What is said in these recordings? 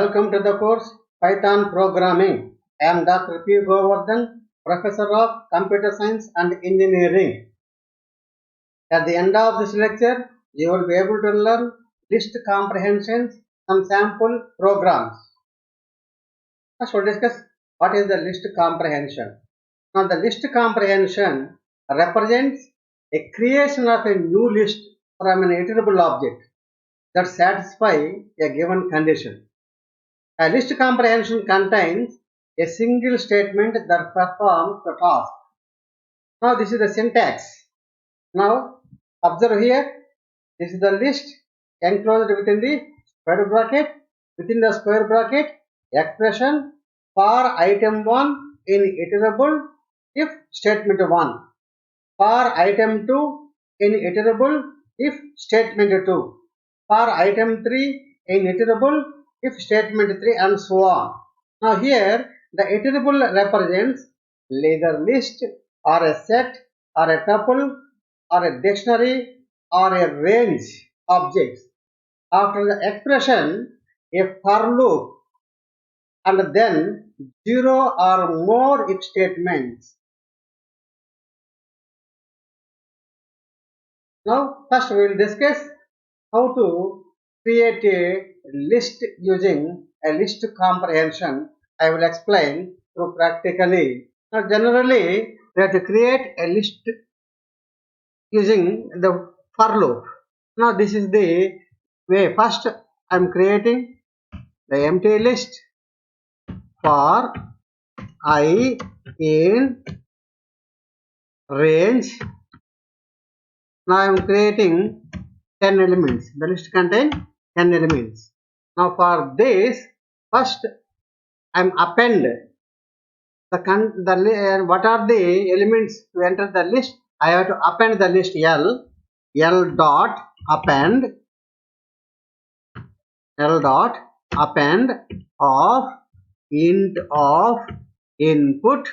Welcome to the course Python Programming. I am Dr. P. Govardhan, Professor of Computer Science and Engineering. At the end of this lecture, you will be able to learn list comprehensions, some sample programs. First, we'll discuss what is the list comprehension. Now, the list comprehension represents a creation of a new list from an iterable object that satisfies a given condition. A list comprehension contains a single statement that performs the task. Now this is the syntax. Now observe here, this is the list enclosed within the square bracket. Within the square bracket, expression for item 1 in iterable if statement 1. For item 2 in iterable if statement 2. For item 3 in iterable if statement 3 and so on. Now here the iterable represents either list or a set or a tuple or a dictionary or a range objects. After the expression, a for loop and then 0 or more if statements. Now first we will discuss how to create a list using a list comprehension. I will explain through practically. Now generally we have to create a list using the for loop. Now this is the way. First I am creating the empty list for I in range. Now I am creating 10 elements. The list contains 10 elements. Now for this, first I am append what are the elements to enter the list. I have to append the list L dot append of int of input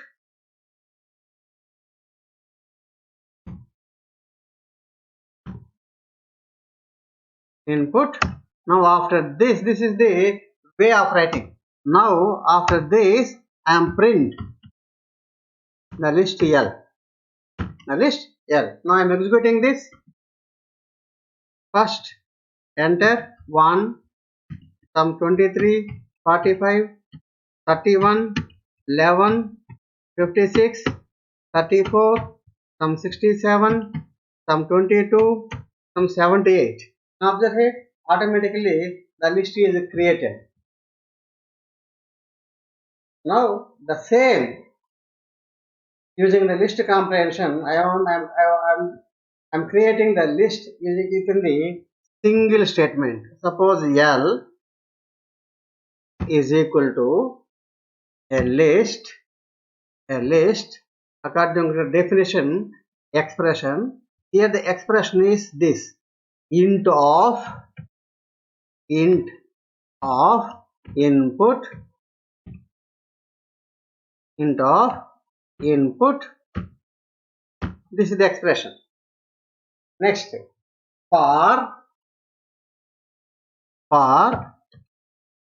Now after this is the way of writing. Now after this I am print the list L. Now I am executing this. First enter 1, some 23, 45, 31, 11, 56, 34, some 67, some 22, some 78. Now observe it, automatically the list is created. Now the same using the list comprehension, I am creating the list using the single statement. Suppose L is equal to a list according to the definition expression. Here the expression is this: int of input This is the expression. Next, for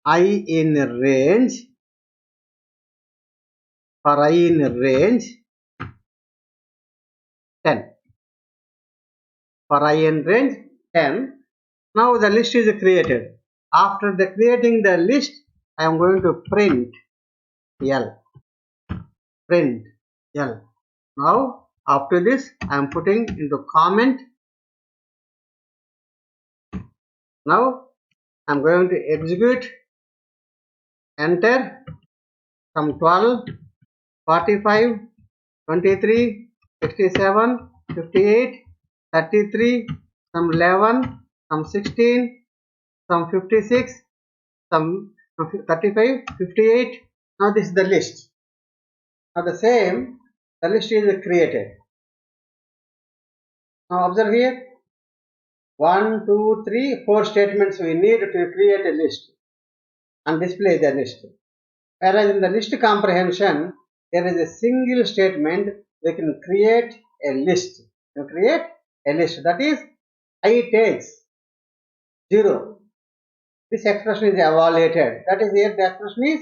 I in range 10. For I in range 10. Now the list is created. After the creating the list, I am going to print L. Now after this I am putting into comment. Now I am going to execute. Enter some 12, 45, 23, 67, 58, 33, some 11, some 16, some 56, some 35, 58. Now this is the list. Now the same, the list is created. Now observe here, 1, 2, 3, 4 statements we need to create a list and display the list. Whereas in the list comprehension, there is a single statement we can create a list. That is, I takes 0. this expression is evaluated. That is, here the expression is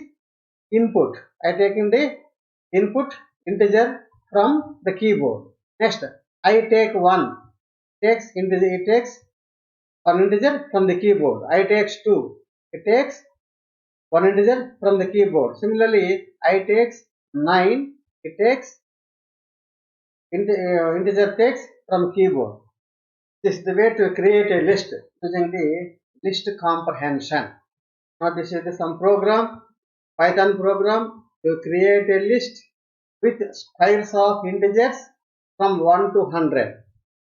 input. I taking the input integer from the keyboard. Next, I take one. It takes one integer from the keyboard. I takes two. It takes one integer from the keyboard. Similarly, I takes 9. It takes integer takes from keyboard. This is the way to create a list using the list comprehension. Now this is some program, Python program to create a list with squares of integers from 1 to 100.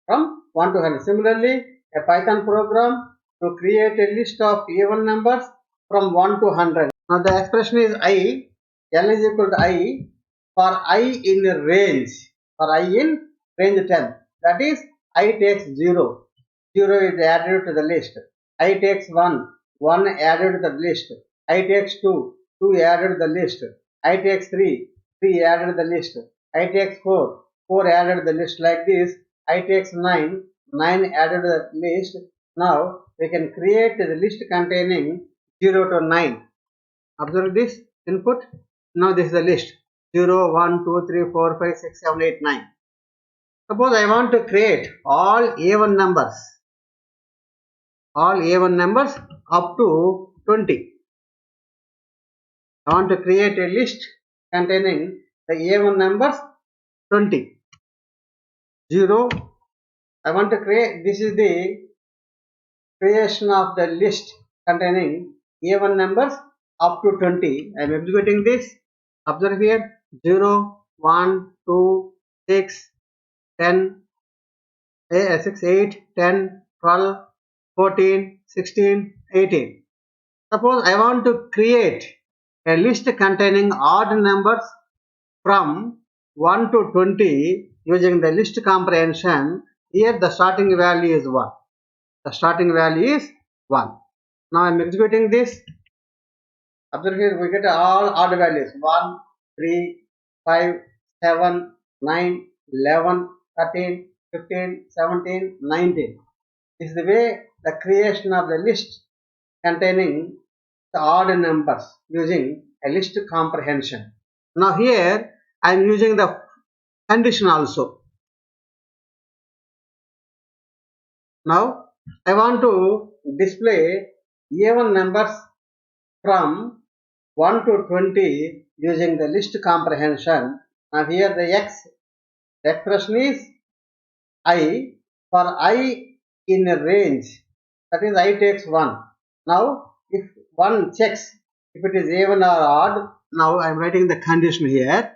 From 1 to 100. Similarly, a Python program to create a list of even numbers from 1 to 100. Now the expression is I, L is equal to I for I in range. For I in range 10. That is, I takes 0. 0 is added to the list. I takes 1. 1 added to the list. I takes 2. 2 added to the list. I takes 3. 3 added to the list. I takes 4. 4 added to the list. Like this, I takes 9. 9 added to the list. Now we can create the list containing 0 to 9. Observe this input. Now this is the list 0, 1, 2, 3, 4, 5, 6, 7, 8, 9. Suppose I want to create all even numbers. All even numbers up to 20. I want to create a list containing the even numbers 20. 0. I want to create, this is the creation of the list containing even numbers up to 20. I am executing this. Observe here 0, 1, 2, 6, 10, 6, 8, 10, 12, 14, 16, 18. Suppose I want to create a list containing odd numbers from 1 to 20 using the list comprehension. Here the starting value is 1. The starting value is 1. Now I am executing this. Observe here, we get all odd values 1, 3, 5, 7, 9, 11, 13, 15, 17, 19. This is the way the creation of the list containing the odd numbers using a list comprehension. Now here I am using the condition also. Now I want to display even numbers from 1 to 20 using the list comprehension. Now here the expression is I for I in a range. That is, I takes 1. Now if one checks if it is even or odd, now I am writing the condition here.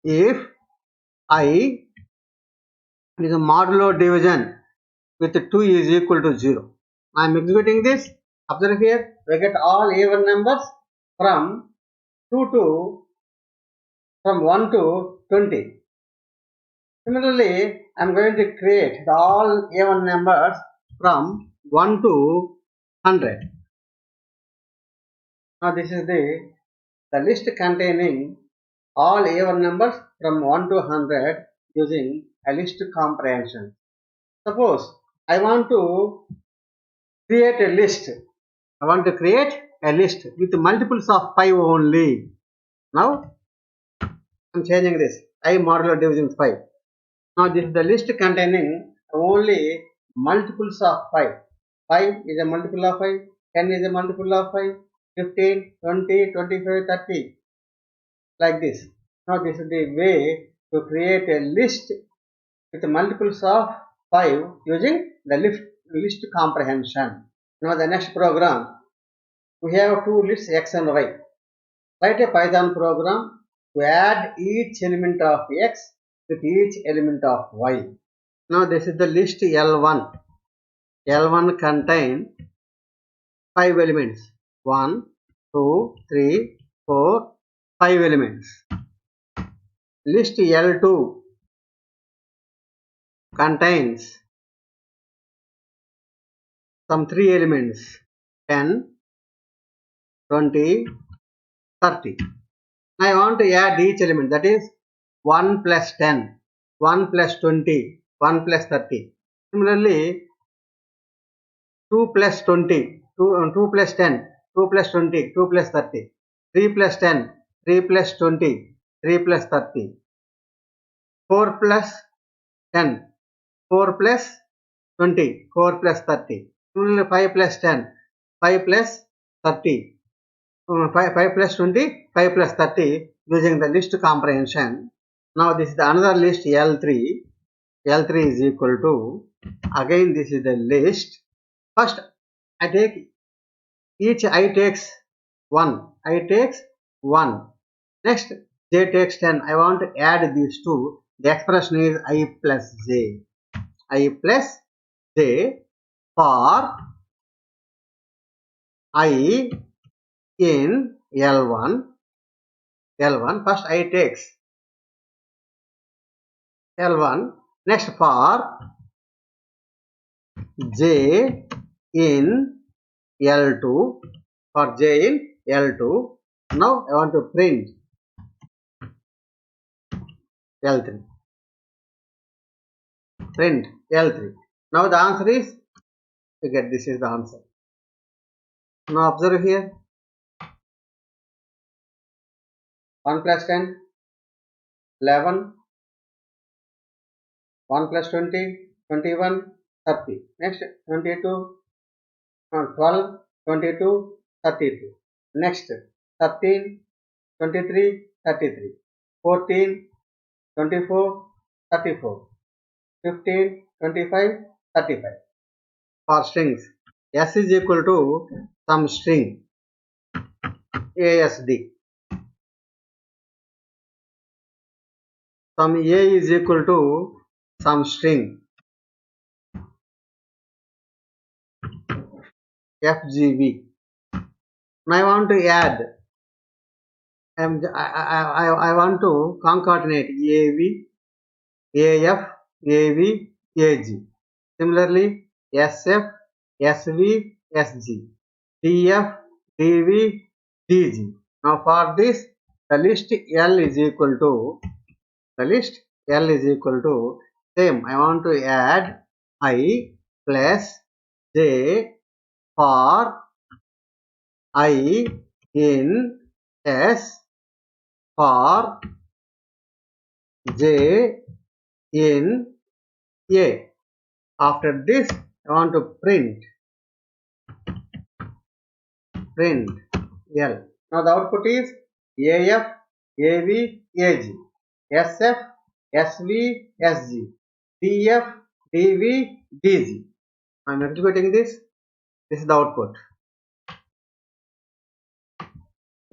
If I is a modulo division with 2 is equal to 0. I am executing this. Observe here, we get all even numbers from 1 to 20. Similarly, I am going to create all even numbers from 1 to 100. Now this is the list containing all even numbers from 1 to 100 using a list comprehension. Suppose I want to create a list. I want to create a list with multiples of 5 only. Now I am changing this. I modulo division 5. Now this is the list containing only multiples of 5. 5 is a multiple of 5. 10 is a multiple of 5. 15, 20, 25, 30. Like this. Now this is the way to create a list with multiples of 5 using the list comprehension. Now the next program, we have two lists x and y. Write a Python program to add each element of x with each element of y. Now this is the list L1. L1 contains 5 elements. 1, 2, 3, 4, 5 elements. List L2 contains some 3 elements 10, 20, 30. I want to add each element, that is 1 plus 10, 1 plus 20, 1 plus 30. Similarly, 2 plus 20, 2 plus 10, 2 plus 20, 2 plus 30, 3 plus 10, 3 plus 20, 3 plus 30, 4 plus 10, 4 plus 20, 4 plus 30, 5 plus 10, 5 plus 30, 5 plus 20, 5 plus 30 using the list comprehension. Now this is the another list L3. L3 is equal to, again this is the list. First I take each I takes 1. I takes 1. Next J takes 10. I want to add these two. The expression is I plus J. I plus J for I in L1. L1. First I takes L1. Next for J in L2. For J in L2. Now I want to print L3. Print L3. Now the answer is, you get this is the answer. Now observe here. 1 plus 10, 11. 1 plus 20, 21, 30. Next 22, 12, 22, 32. Next 13, 23, 33. 14, 24, 34. 15, 25, 35. For strings, S is equal to some string ASD. Some A is equal to some string FGB. Now I want to add, I want to concatenate AV, AF, AV, AG. Similarly, SF, SV, SG, DF, DV, DG. Now for this, the list L is equal to, same. I want to add I plus J for I in S, for J in A. After this, I want to print L. Now the output is AF, AV, AG, SF, SV, SG, DF, DV, DG. I am executing this. This is the output.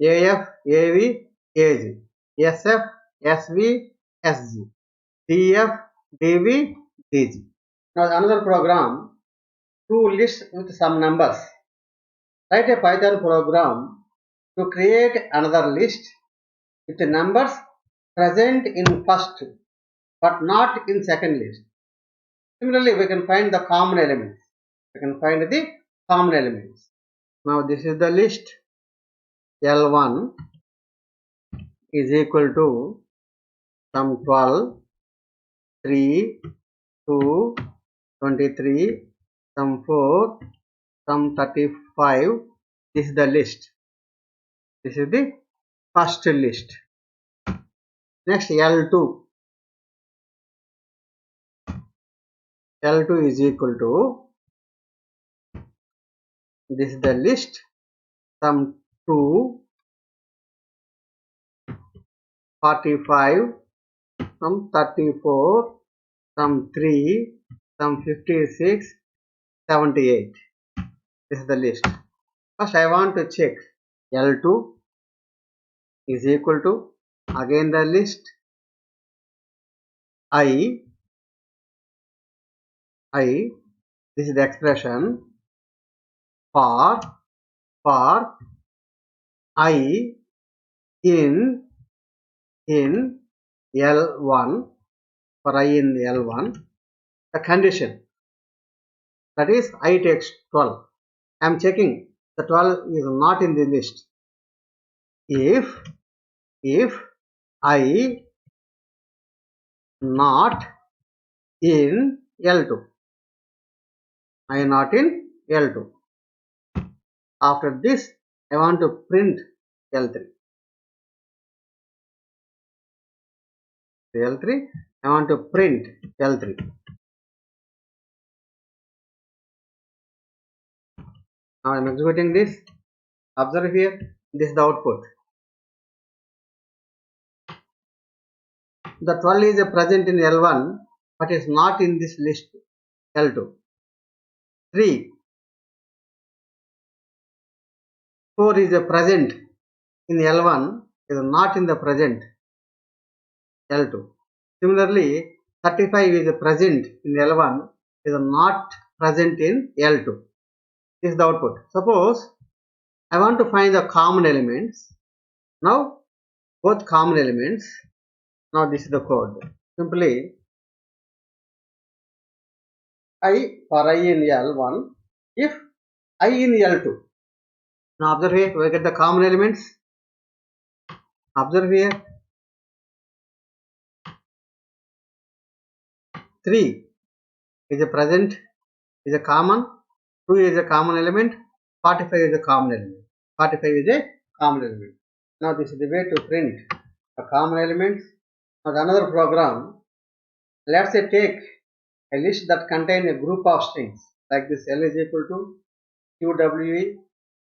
AF, AV, AG, SF, SV, SG, DF, DV, DG. Now another program to list with some numbers. Write a Python program to create another list with the numbers present in first but not in second list. Similarly, we can find the common elements. Now this is the list. L1 is equal to some 12, 3, 2, 23, some 4, some 35. This is the list. This is the first list. Next L2. L2 is equal to, this is the list, some 2, 45, some 34, some 3, some 56, 78. This is the list. First I want to check L2 is equal to, again the list, I, this is the expression for I in L1, for I in L1, the condition, that is I takes 12. I am checking the 12 is not in the list. If I not in L2, I not in L2. After this, I want to print L3. L3, I want to print L3. Now I am executing this. Observe here, this is the output. The 12 is present in L1, but is not in this list L2. 3, 4 is present in L1, is not in the present L2. Similarly, 35 is present in L1, is not present in L2. This is the output. Suppose I want to find the common elements. Now, both common elements. Now, this is the code. Simply, I for I in L1, if I in L2. Now, observe here, we get the common elements. Observe here. 3 is a present, is a common. 2 is a common element. 45 is a common element. 45 is a common element. Now, this is the way to print the common elements. Now, another program. Let's say take a list that contains a group of strings like this. L is equal to QWE,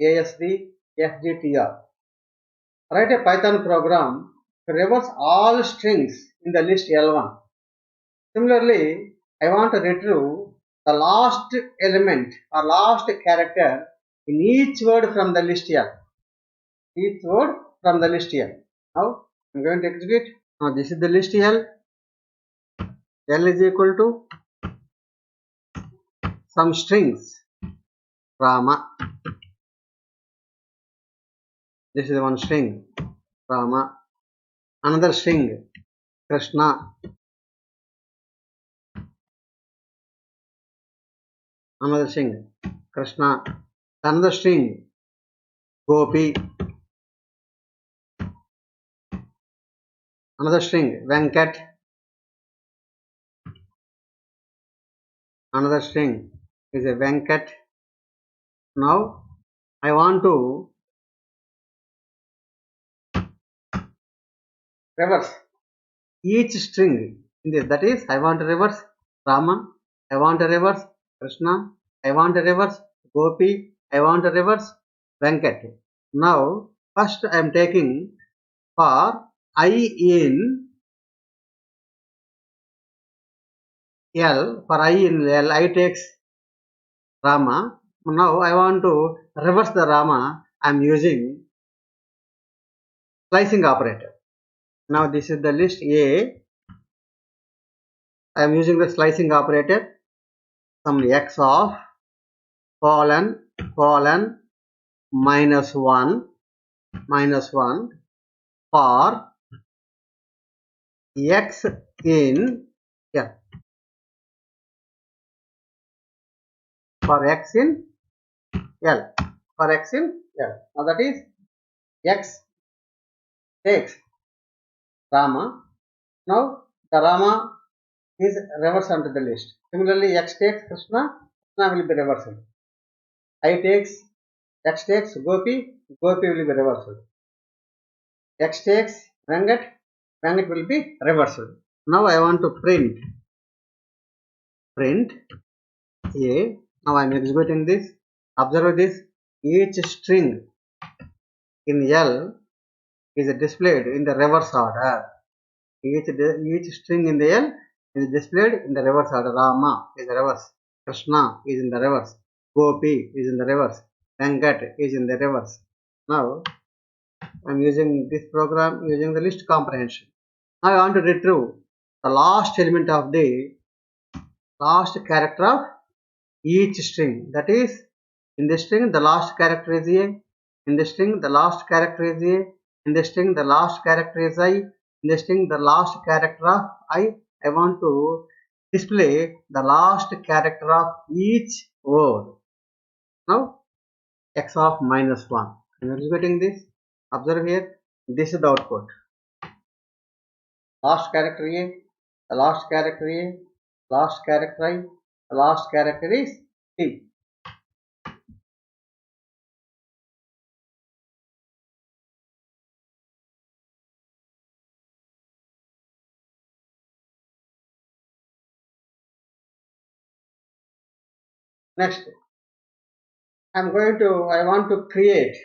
ASD, FGTR. Write a Python program to reverse all strings in the list L1. Similarly, I want to retrieve the last element or last character in each word from the list L. Each word from the list L. Now, I am going to execute. Now, this is the list L. L is equal to some strings Rama. This is one string Rama. Another string Krishna. Another string Krishna. Another string Gopi. Another string Venkat. Another string is a Venkat. Now I want to reverse each string in this. That is, I want to reverse Rama. I want to reverse Krishna. I want to reverse Gopi. I want to reverse Venkat. Now first I am taking for I in L. For I in L, I takes Rama. Now I want to reverse the Rama. I am using slicing operator. Now this is the list A. I am using the slicing operator. Some x of colon minus 1 for x in L. For x in L. For x in L. Now that is x takes Rama. Now the Rama is reversed onto the list. Similarly, x takes Krishna, Krishna will be reversed. X takes Gopi, Gopi will be reversed. X takes Venkat, Venkat will be reversed. Now I want to print A. Now I am executing this. Observe this. Each string in L is displayed in the reverse order. Each string in the L is displayed in the reverse order. Rama is the reverse. Krishna is in the reverse. Gopi is in the reverse. Venkat is in the reverse. Now I am using this program using the list comprehension. Now I want to retrieve the last element of the last character of each string. That is, in the string the last character is A. In the string the last character is A. In the string the last character is I. In the string the last character of I. I want to display the last character of each word. Now x of minus 1. I am executing this. Observe here. This is the output. Last character A, the last character A, last character I, the last character is T. Next, I want to create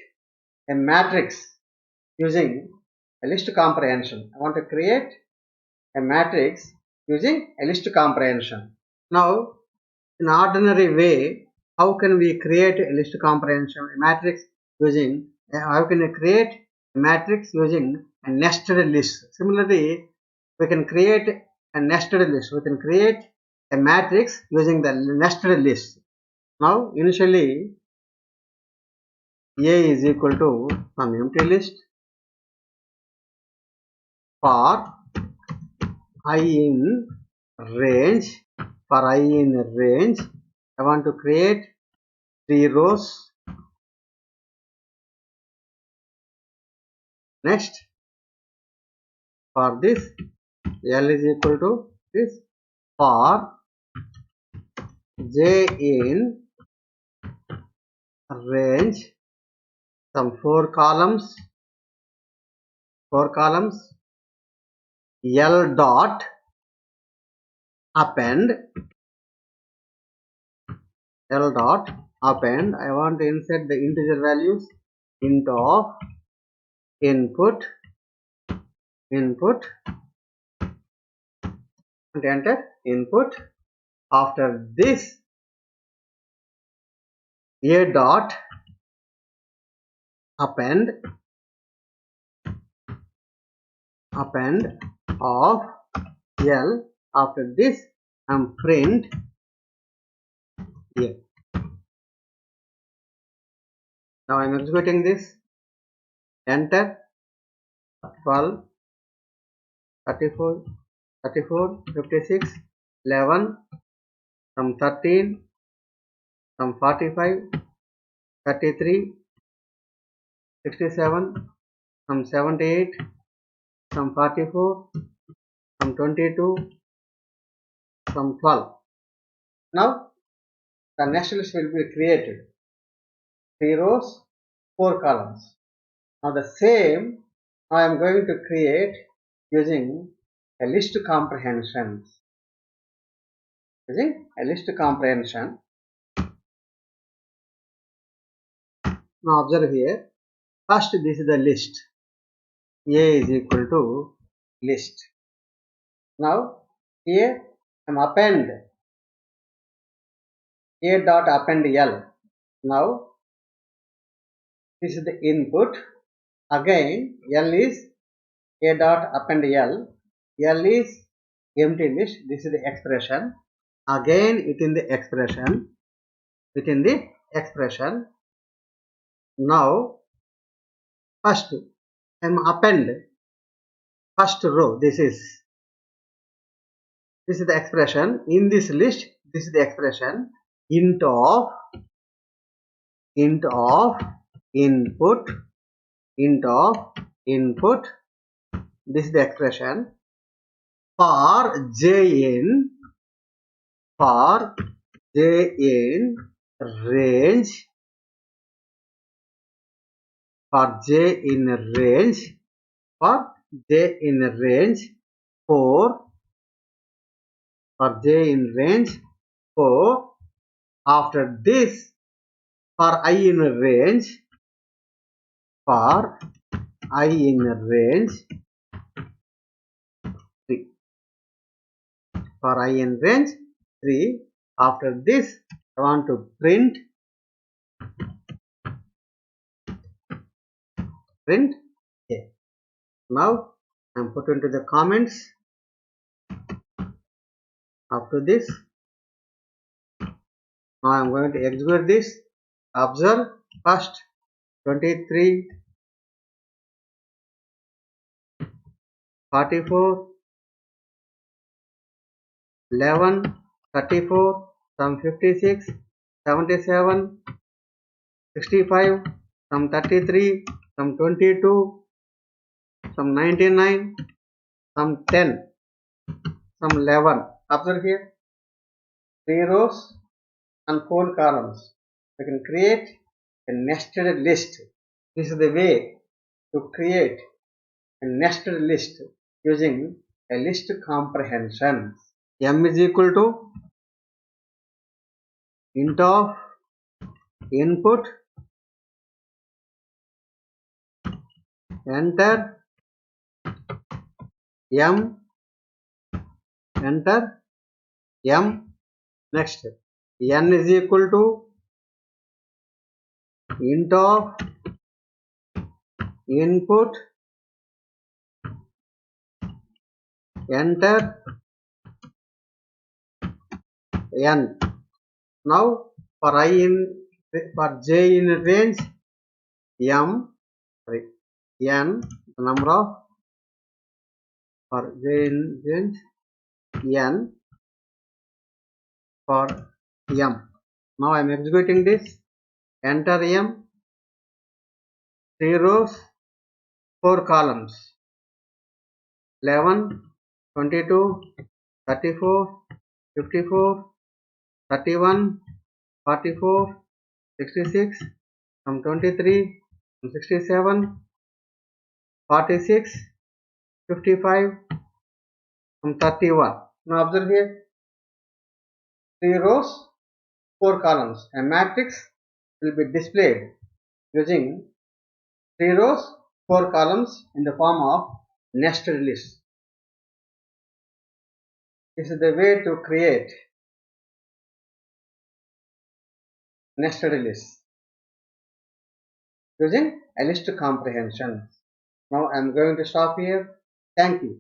a matrix using a list comprehension. I want to create a matrix using a list comprehension. Now, in ordinary way, how can we create a list comprehension, a matrix using, how can we create a matrix using a nested list? Similarly, we can create a nested list. We can create a matrix using the nested list. Now, initially, A is equal to some empty list for I in range. For I in range, I want to create 3 rows. Next, for this, L is equal to this. For J in range, some 4 columns, L dot append, I want to insert the integer values, int of input, and enter input. After this, A dot append of L. After this, print A. Now I am executing this. Enter 12, 34, 56, 11, some 13, some 45, 33, 67, some 78, some 44, some 22, some 12. Now the next list will be created. 3 rows, 4 columns. Now the same I am going to create using a list comprehension. Using a list comprehension. Now observe here. First, this is the list. A is equal to list. Now here I am append A dot append L. Now this is the input. Again L is A dot append L. L is empty list. This is the expression. Again within the expression. Now first I am append first row. This is the expression. In this list, this is the expression. Int of input. This is the expression. For J in range. For J in range. 4. For J in range 4. After this, for I in range 3. For I in range 3. After this, I want to print A. Now I am put into the comments. After this, now I am going to execute this. Observe first 23, 44, 11, 34, some 56, 77, 65, some 33, some 22, some 99, some 10, some 11. Observe here 3 rows and 4 columns. We can create a nested list. This is the way to create a nested list using a list comprehension. M is equal to int of input, enter m, enter m. Next, n is equal to int of input, enter n. Now for j in range m, n, the number of for j in range n for m. Now I am executing this. Enter m, 3 rows, 4 columns, 11, 22, 34, 54, 31, 44, 66, from 23, from 67, 46, 55, from 31. Now observe here, 3 rows, 4 columns. A matrix will be displayed using 3 rows, 4 columns in the form of nested list. This is the way to create nested list using a list comprehension. Now I am going to stop here. Thank you.